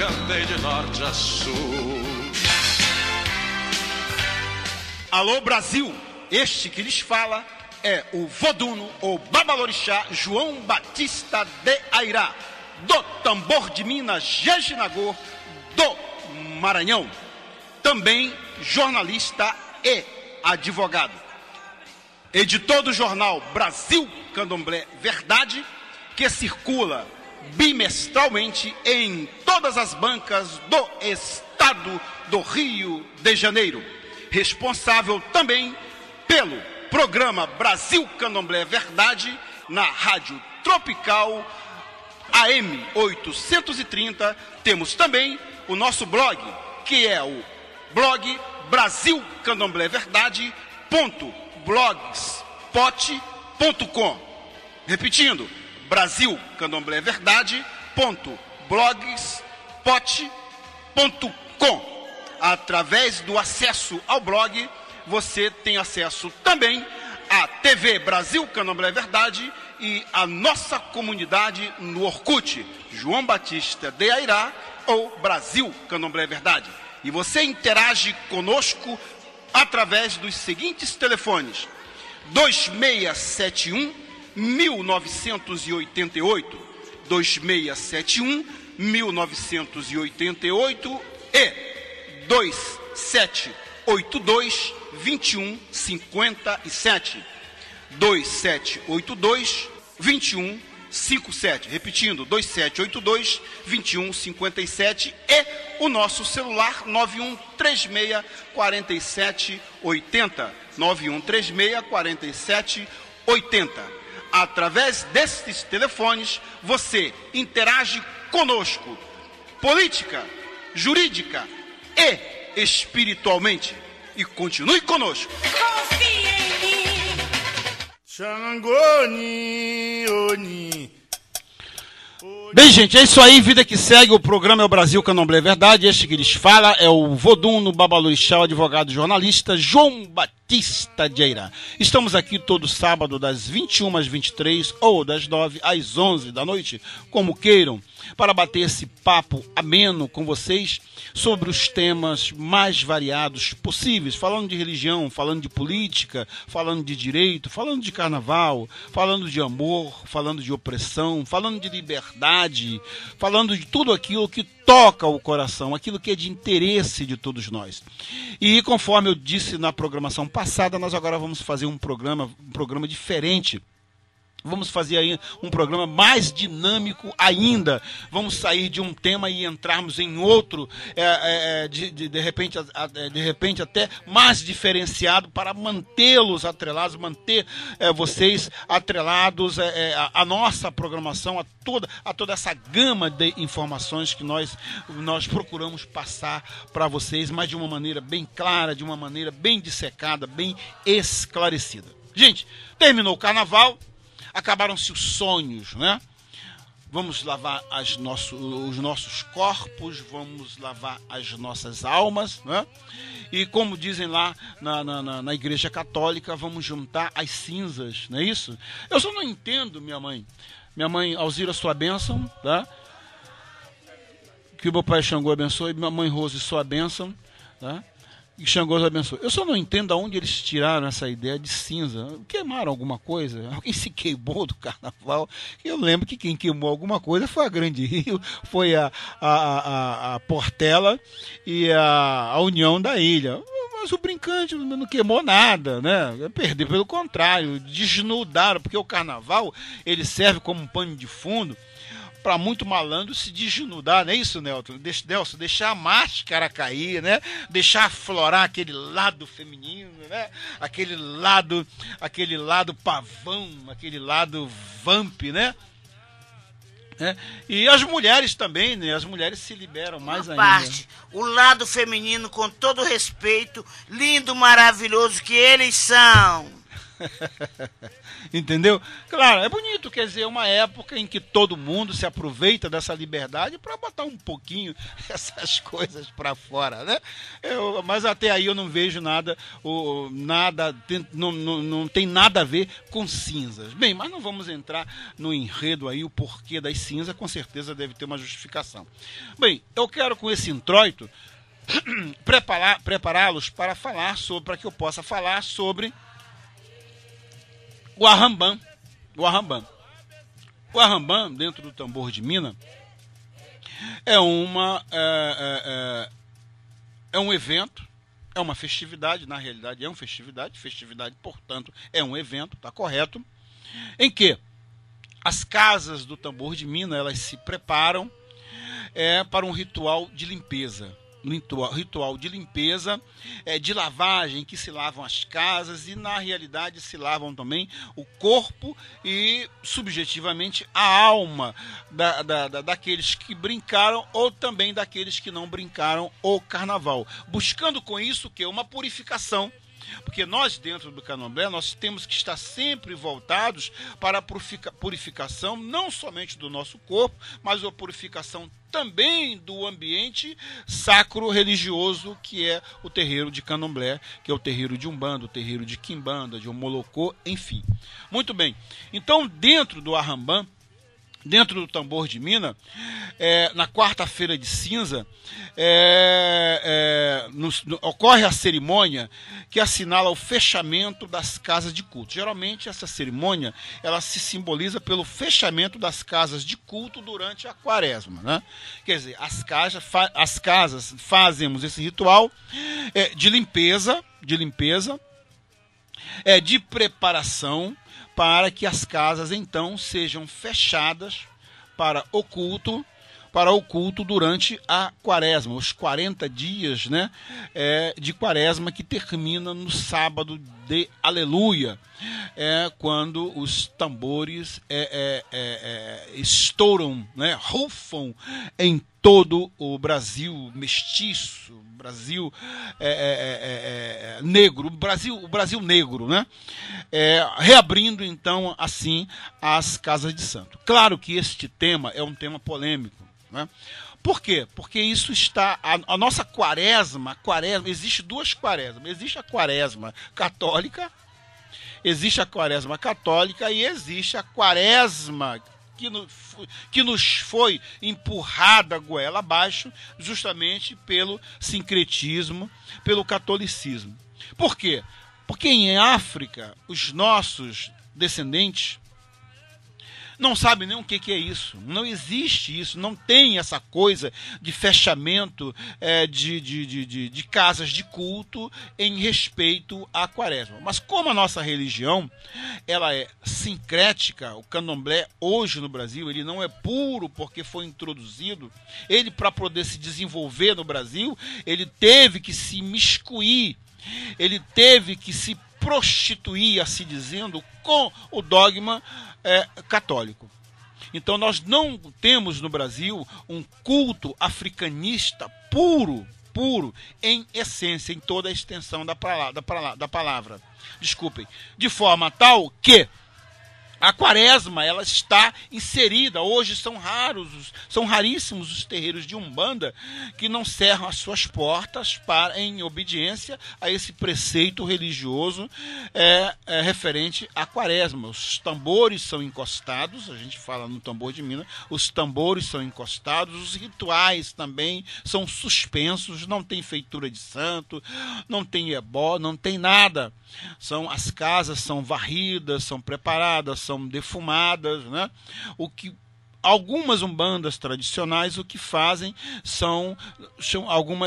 cantei de norte a sul. Alô Brasil, este que lhes fala é o Voduno ou Babalorixá João Batista de Airá, do Tambor de Minas, Jejinagor, do Maranhão. Também jornalista e advogado. Editor do jornal Brasil Candomblé Verdade, que circula bimestralmente em todas as bancas do estado do Rio de Janeiro. Responsável também pelo programa Brasil Candomblé Verdade na Rádio Tropical AM 830. Temos também o nosso blog, que é o blog Brasil Candomblé Verdade.blogspot.com. Repetindo, Brasil Candomblé Verdade.blogspot.com. Através do acesso ao blog, você tem acesso também à TV Brasil Candomblé Verdade e à nossa comunidade no Orkut, João Batista de Airá ou Brasil Candomblé Verdade. E você interage conosco através dos seguintes telefones: 2671-1988, 2671-1988 e 2782-2157, 2782-2157, repetindo, 2782-2157 e o nosso celular 9136-4780, 9136-4780. Através desses telefones, você interage conosco, política, jurídica e espiritualmente. E continue conosco. Confie em mim. Xangoni, Oni. Bem, gente, é isso aí, vida que segue. O programa é o Brasil Candomblé Verdade. Este que lhes fala é o Voduno Babalorixá, advogado jornalista João Batista de Airá. Estamos aqui todo sábado das 21 às 23 ou das 9 às 11 da noite, como queiram, para bater esse papo ameno com vocês sobre os temas mais variados possíveis, falando de religião, falando de política, falando de direito, falando de carnaval, falando de amor, falando de opressão, falando de liberdade, falando de tudo aquilo que toca o coração, aquilo que é de interesse de todos nós. E conforme eu disse na programação passada, nós agora vamos fazer um programa diferente. Vamos fazer aí um programa mais dinâmico ainda. Vamos sair de um tema e entrarmos em outro, de repente até mais diferenciado, para mantê-los atrelados, manter vocês atrelados à nossa programação, a toda essa gama de informações que nós procuramos passar para vocês, mas de uma maneira bem clara, de uma maneira bem dissecada, bem esclarecida. Gente, terminou o carnaval. Acabaram-se os sonhos, né? Vamos lavar os nossos corpos, vamos lavar as nossas almas, né? E como dizem lá na Igreja Católica, vamos juntar as cinzas, não é isso? Eu só não entendo, minha mãe. Minha mãe, Alzira, sua bênção, tá? Que o meu pai Xangô abençoe, minha mãe Rose, sua bênção, tá? E Xangô abençoe. Eu só não entendo de onde eles tiraram essa ideia de cinza. Queimaram alguma coisa? Alguém se queimou do carnaval? Eu lembro que quem queimou alguma coisa foi a Grande Rio, foi a Portela e a União da Ilha. Mas o Brincante não queimou nada, né? Perdeu, pelo contrário, desnudaram, porque o carnaval ele serve como um pano de fundo para muito malandro se desnudar, não é isso, Nelson? Deixar a máscara cair, né? Deixar aflorar aquele lado feminino, né? Aquele lado pavão, aquele lado vamp, né? E as mulheres também, né? As mulheres se liberam mais ainda. Parte, o lado feminino, com todo respeito, lindo, maravilhoso que eles são. Entendeu? Claro, é bonito, quer dizer, é uma época em que todo mundo se aproveita dessa liberdade para botar um pouquinho essas coisas para fora, né? Mas até aí eu não vejo nada, não tem nada a ver com cinzas. Bem, mas não vamos entrar no enredo aí, o porquê das cinzas, com certeza deve ter uma justificação. Bem, eu quero com esse introito prepará-los para que eu possa falar sobre o arrambam. O arrambam, dentro do tambor de Minas, é um evento, é uma festividade, na realidade é uma festividade, portanto, é um evento, tá correto, em que as casas do tambor de Minas, elas se preparam para um ritual de limpeza. Ritual de limpeza, de lavagem, que se lavam as casas e na realidade se lavam também o corpo e subjetivamente a alma daqueles que brincaram ou também daqueles que não brincaram o carnaval, buscando com isso que uma purificação. Porque nós, dentro do candomblé, nós temos que estar sempre voltados para a purificação, não somente do nosso corpo, mas a purificação também do ambiente sacro religioso, que é o terreiro de candomblé, que é o terreiro de Umbanda, o terreiro de Quimbanda, de Omolocô, enfim. Muito bem. Então, dentro do arrambam, dentro do tambor de Minas, na quarta-feira de cinza, ocorre a cerimônia que assinala o fechamento das casas de culto. Geralmente essa cerimônia ela se simboliza pelo fechamento das casas de culto durante a quaresma, né? Quer dizer, as casas fazemos esse ritual de limpeza, de preparação, para que as casas então sejam fechadas para o culto durante a quaresma, os 40 dias, né, de quaresma, que termina no sábado de Aleluia, quando os tambores estouram, né, rufam em todo o Brasil mestiço, Brasil negro, o Brasil negro, né? Reabrindo então assim as casas de santo. Claro que este tema é um tema polêmico, né? Por quê? Porque isso está a nossa quaresma, existe duas quaresmas, existe a quaresma católica, e existe a quaresma que nos foi empurrada goela abaixo, justamente pelo sincretismo, pelo catolicismo. Por quê? Porque em África, os nossos descendentes não sabem nem o que é isso. Não existe isso, não tem essa coisa de fechamento de casas de culto em respeito à quaresma. Mas como a nossa religião ela é sincrética, o candomblé hoje no Brasil ele não é puro porque foi introduzido, ele para poder se desenvolver no Brasil, ele teve que se miscuir, ele teve que se prostituir, assim dizendo, com o dogma católico. Então nós não temos no Brasil um culto africanista puro em essência, em toda a extensão da palavra. Desculpem. De forma tal que a quaresma ela está inserida. Hoje são raríssimos os terreiros de Umbanda que não cerram as suas portas em obediência a esse preceito religioso referente à quaresma. Os tambores são encostados, a gente fala no tambor de Minas, os tambores são encostados, os rituais também são suspensos, não tem feitura de santo, não tem ebó, não tem nada. As casas são varridas, são preparadas, são defumadas, né? O que algumas umbandas tradicionais o que fazem são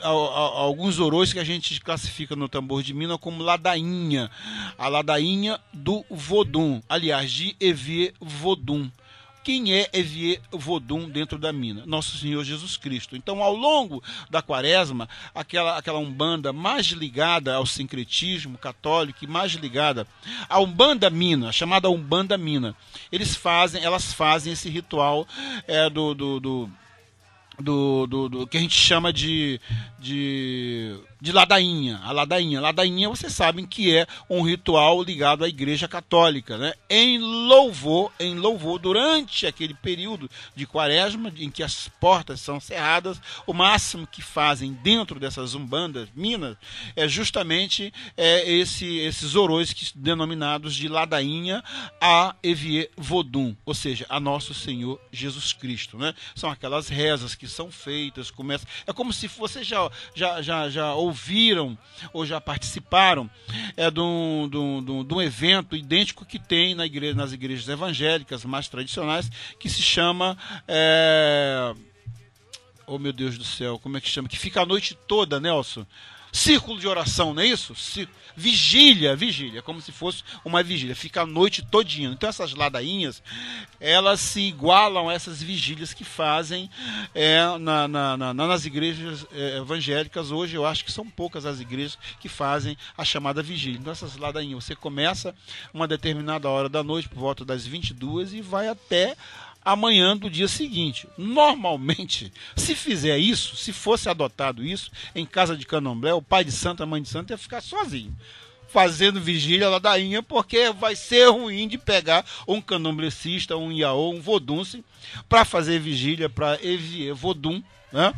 alguns orôs que a gente classifica no tambor de Minas como ladainha, a ladainha do Vodum, aliás, de Evier Vodum. Quem é Evier Vodum dentro da mina? Nosso Senhor Jesus Cristo. Então, ao longo da quaresma, aquela umbanda mais ligada ao sincretismo católico e mais ligada à Umbanda Mina, chamada Umbanda Mina, elas fazem esse ritual do que a gente chama de ladainha. A ladainha, vocês sabem que é um ritual ligado à Igreja Católica, né? Em louvor, durante aquele período de quaresma, em que as portas são cerradas, o máximo que fazem dentro dessas umbandas, minas, é justamente esses orôs denominados de ladainha a Evie Vodun, ou seja, a Nosso Senhor Jesus Cristo, né? São aquelas rezas que são feitas, é como se vocês já ouviram ou já participaram de um evento idêntico que tem nas igrejas evangélicas mais tradicionais, que se chama oh meu Deus do céu, como é que chama? Que fica a noite toda, Nelson. Círculo de oração, não é isso? Vigília, como se fosse uma vigília, fica a noite todinha. Então essas ladainhas, elas se igualam a essas vigílias que fazem nas igrejas evangélicas. Hoje eu acho que são poucas as igrejas que fazem a chamada vigília. Então essas ladainhas, você começa uma determinada hora da noite, por volta das 22, e vai até amanhã do dia seguinte. Normalmente, se fizer isso, se fosse adotado isso, em casa de candomblé, o pai de santo, a mãe de santo ia ficar sozinho, fazendo vigília ladainha, porque vai ser ruim de pegar um candomblecista, um iaô, um vodunce, para fazer vigília para Evie Vodun, né?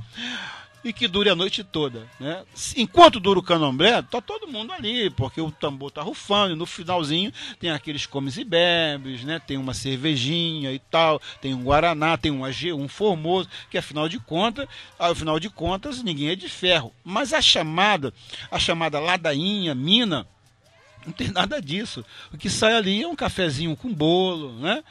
E que dure a noite toda, né? Enquanto dura o candomblé, tá todo mundo ali, porque o tambor tá rufando, e no finalzinho tem aqueles comes e bebes, né? Tem uma cervejinha e tal, tem um guaraná, tem um AG, um formoso, que afinal de contas, ninguém é de ferro. Mas a chamada ladainha, mina, não tem nada disso. O que sai ali é um cafezinho com bolo, né?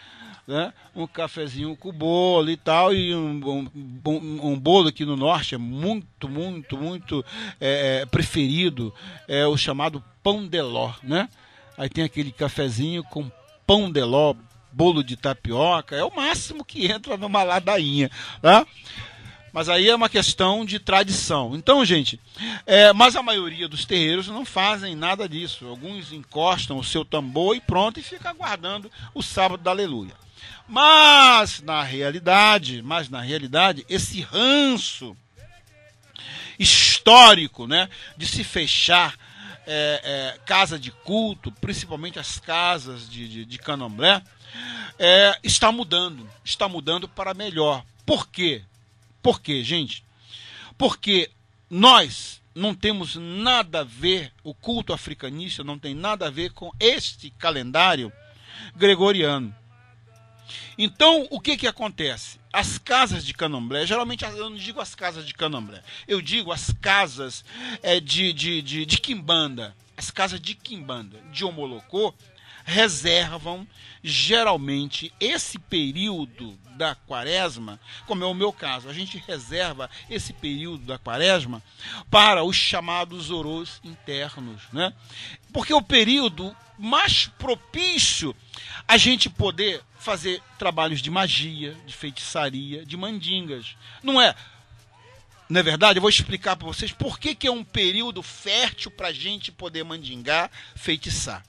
Um cafezinho com bolo e tal, e um bolo aqui no norte é muito preferido, é o chamado pão de ló, né? Aí tem aquele cafezinho com pão de ló, bolo de tapioca, é o máximo que entra numa ladainha, tá? Mas aí é uma questão de tradição. Então, gente, mas a maioria dos terreiros não fazem nada disso. Alguns encostam o seu tambor e pronto, e fica aguardando o sábado da aleluia. Mas na realidade, esse ranço histórico, né, de se fechar casa de culto, principalmente as casas de candomblé, está mudando para melhor. Por quê? Por quê, gente? Porque nós não temos nada a ver, o culto africanista não tem nada a ver com este calendário gregoriano. Então, o que acontece? As casas de candomblé, geralmente eu não digo as casas de candomblé, eu digo as casas de quimbanda, as casas de quimbanda, de Omolocô, reservam geralmente esse período da quaresma, como é o meu caso, a gente reserva esse período da quaresma para os chamados orôs internos, né? Porque é o período mais propício a gente poder fazer trabalhos de magia, de feitiçaria, de mandingas. Não é verdade? Eu vou explicar para vocês por que é um período fértil para a gente poder mandingar, feitiçar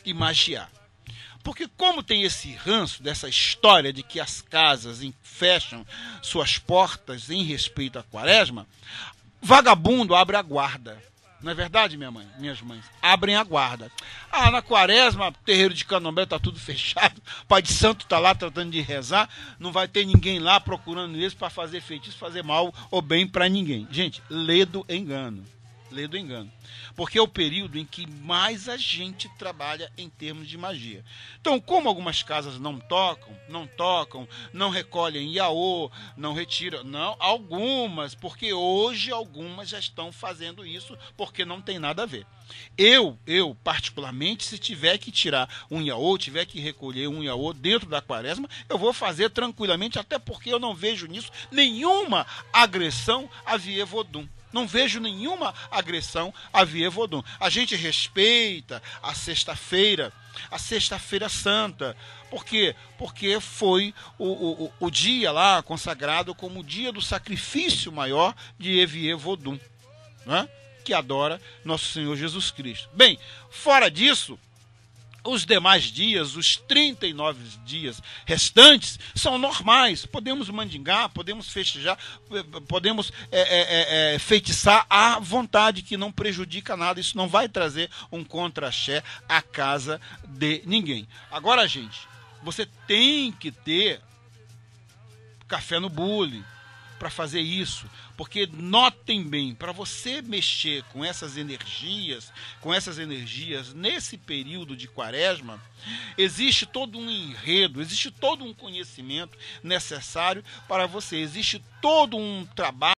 e magiar. Porque como tem esse ranço dessa história de que as casas fecham suas portas em respeito à quaresma, vagabundo abre a guarda. Não é verdade, minhas mães? Abrem a guarda. Na quaresma, terreiro de candomblé está tudo fechado, pai de santo está lá tratando de rezar, não vai ter ninguém lá procurando eles para fazer feitiço, fazer mal ou bem para ninguém. Gente, ledo engano. Porque é o período em que mais a gente trabalha em termos de magia. Então, como algumas casas não tocam, não recolhem iaô, não retiram, não, algumas, porque hoje algumas já estão fazendo isso, porque não tem nada a ver. Eu particularmente, se tiver que tirar um iaô, tiver que recolher um iaô dentro da quaresma, eu vou fazer tranquilamente, até porque eu não vejo nisso nenhuma agressão a Evie Vodun. Não vejo nenhuma agressão a Evie Vodun. A gente respeita a sexta-feira santa. Por quê? Porque foi o dia lá consagrado como o dia do sacrifício maior de Evie Vodun, né? Que adora Nosso Senhor Jesus Cristo. Bem, fora disso, Os demais dias, os 39 dias restantes, são normais. Podemos mandingar, podemos festejar, podemos feitiçar à vontade, que não prejudica nada. Isso não vai trazer um contra-axé à casa de ninguém. Agora, gente, você tem que ter café no bule para fazer isso, porque notem bem, para você mexer com essas energias nesse período de quaresma, existe todo um enredo, existe todo um conhecimento necessário para você, existe todo um trabalho